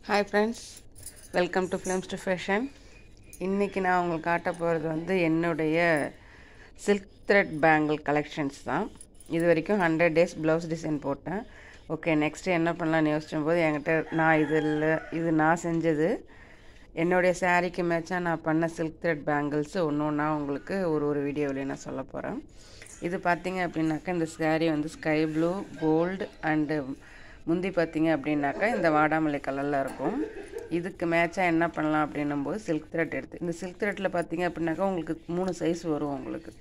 Hi friends, welcome to films to fashion. இன்றைக்கி நான் உங்களுக்கு காட்ட போகிறது வந்து என்னுடைய சில்க் த்ரெட் பேங்கிள் கலெக்ஷன்ஸ் தான். இது வரைக்கும் 100 days ப்ளவுஸ் டிசைன் போட்டேன். ஓகே, நெக்ஸ்ட்டு என்ன பண்ணலான்னு யோசிச்சும்போது என்கிட்ட இது நான் செஞ்சது என்னுடைய சாரீக்கு மேட்சாக நான் பண்ண சில்க் த்ரெட் பேங்கிள்ஸு ஒன்று ஒன்றா உங்களுக்கு ஒரு வீடியோவிலே நான் சொல்ல போகிறேன். இது பார்த்திங்க அப்படின்னாக்கா இந்த சாரீ வந்து ஸ்கை ப்ளூ, கோல்டு அண்டு முந்தி பார்த்திங்க அப்படின்னாக்கா இந்த வாடாமல்லி கலரில் இருக்கும். இதுக்கு மேட்சாக என்ன பண்ணலாம் அப்படின்னும்போது சில்க் த்ரெட் எடுத்து, இந்த சில்க் த்ரெட்டில் பார்த்திங்க அப்படின்னாக்கா உங்களுக்கு 3 சைஸ் வரும். உங்களுக்கு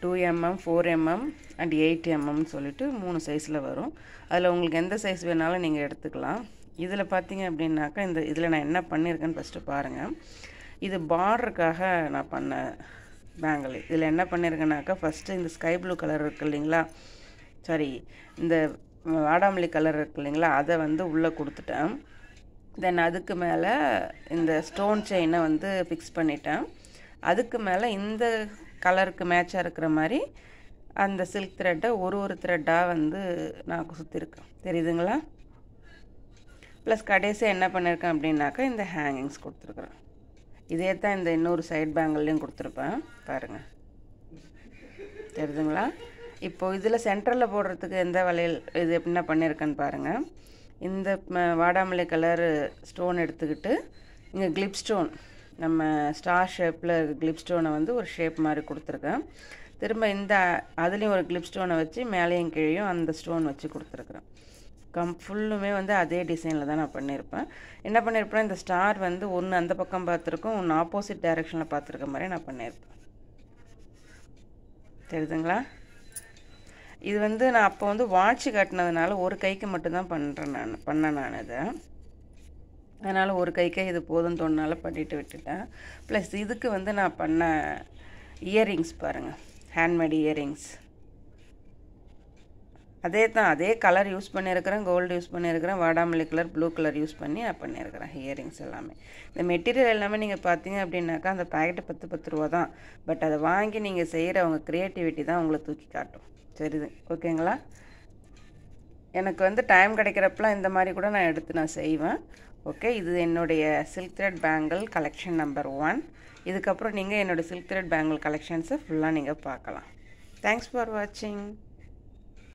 2mm, 4mm அண்ட் 8mm சொல்லிட்டு 3 சைஸில் வரும். அதில் உங்களுக்கு எந்த சைஸ் வேணாலும் நீங்கள் எடுத்துக்கலாம். இதில் பார்த்திங்க அப்படின்னாக்கா இதில் நான் என்ன பண்ணியிருக்கேன்னு ஃபஸ்ட்டு பாருங்கள். இது பார்டருக்காக நான் பண்ண பேங்கிள். இதில் என்ன பண்ணியிருக்கேன்னாக்கா ஃபஸ்ட்டு இந்த ஸ்கை ப்ளூ கலர் இருக்குது இல்லைங்களா, சாரி இந்த வாடாமல்லி கலர் இருக்குது இல்லைங்களா, அதை வந்து உள்ளே கொடுத்துட்டேன். தென் அதுக்கு மேலே இந்த ஸ்டோன் செயினை வந்து ஃபிக்ஸ் பண்ணிட்டேன். அதுக்கு மேலே இந்த கலருக்கு மேட்சாக இருக்கிற மாதிரி அந்த சில்க் த்ரெட்டை ஒரு த்ரெட்டாக வந்து நான் சுற்றிருக்கேன், தெரியுதுங்களா. ப்ளஸ் கடைசியாக என்ன பண்ணியிருக்கேன் அப்படின்னாக்கா இந்த ஹேங்கிங்ஸ் கொடுத்துருக்குறேன். இதே தான் இந்த இன்னொரு சைட் பேங்கிள்லையும் கொடுத்துருப்பேன், பாருங்கள், தெரியுதுங்களா. இப்போது இதில் சென்டரில் போடுறதுக்கு எந்த வளையல் இது என்ன பண்ணியிருக்கேன்னு பாருங்கள். இந்த வாடாமல்லி கலர் ஸ்டோன் எடுத்துக்கிட்டு இங்கே கிளிப் ஸ்டோன், நம்ம ஸ்டார் ஷேப்பில் கிளிப் ஸ்டோனை வந்து ஒரு ஷேப் மாதிரி கொடுத்துருக்கேன். திரும்ப அதுலேயும் ஒரு கிளிப் ஸ்டோனை வச்சு மேலேயும் கீழேயும் அந்த ஸ்டோன் வச்சு கொடுத்துருக்குறேன். ஃபுல்லுமே வந்து அதே டிசைனில் தான் நான் பண்ணியிருப்பேன். என்ன பண்ணியிருப்பேன், இந்த ஸ்டார் வந்து ஒன்று அந்த பக்கம் பார்த்துருக்கோம், ஒன்று ஆப்போசிட் டைரெக்ஷனில் பார்த்துருக்க மாதிரி நான் பண்ணியிருப்பேன், தெரியுதுங்களா. இது வந்து நான் அப்போ வந்து வாட்ச் காட்டினதுனால ஒரு கைக்கு மட்டும்தான் பண்ணேன் நான் இதை. அதனால் ஒரு கைக்கே இது போதும்னு தோணுனால பண்ணிட்டு விட்டுட்டேன். ப்ளஸ் இதுக்கு வந்து நான் பண்ண இயரிங்ஸ் பாருங்கள், ஹேண்ட்மேட் இயரிங்ஸ் அதே கலர் யூஸ் பண்ணியிருக்கிறேன், கோல்டு யூஸ் பண்ணியிருக்கிறேன், வாடாமல்லி கலர், ப்ளூ கலர் யூஸ் பண்ணி நான் பண்ணியிருக்கிறேன் இயரிங்ஸ் எல்லாமே. இந்த மெட்டீரியல் எல்லாமே நீங்கள் பார்த்தீங்க அப்படின்னாக்கா அந்த பேக்கெட்டு 10 ரூபா தான். பட் அதை வாங்கி நீங்கள் செய்கிற அவங்க க்ரியேட்டிவிட்டி தான் உங்களை தூக்கி காட்டும், சரிது, ஓகேங்களா. எனக்கு வந்து டைம் கிடைக்கிறப்பெல்லாம் இந்த மாதிரி கூட நான் எடுத்து நான் செய்வேன். ஓகே, இது என்னுடைய silk thread bangle collection number 1. இதுக்கப்புறம் நீங்கள் என்னோடய சில்க் த்ரெட் பேங்கிள் கலெக்ஷன்ஸை ஃபுல்லாக நீங்கள் பார்க்கலாம். தேங்க்ஸ் ஃபார் வாட்சிங்.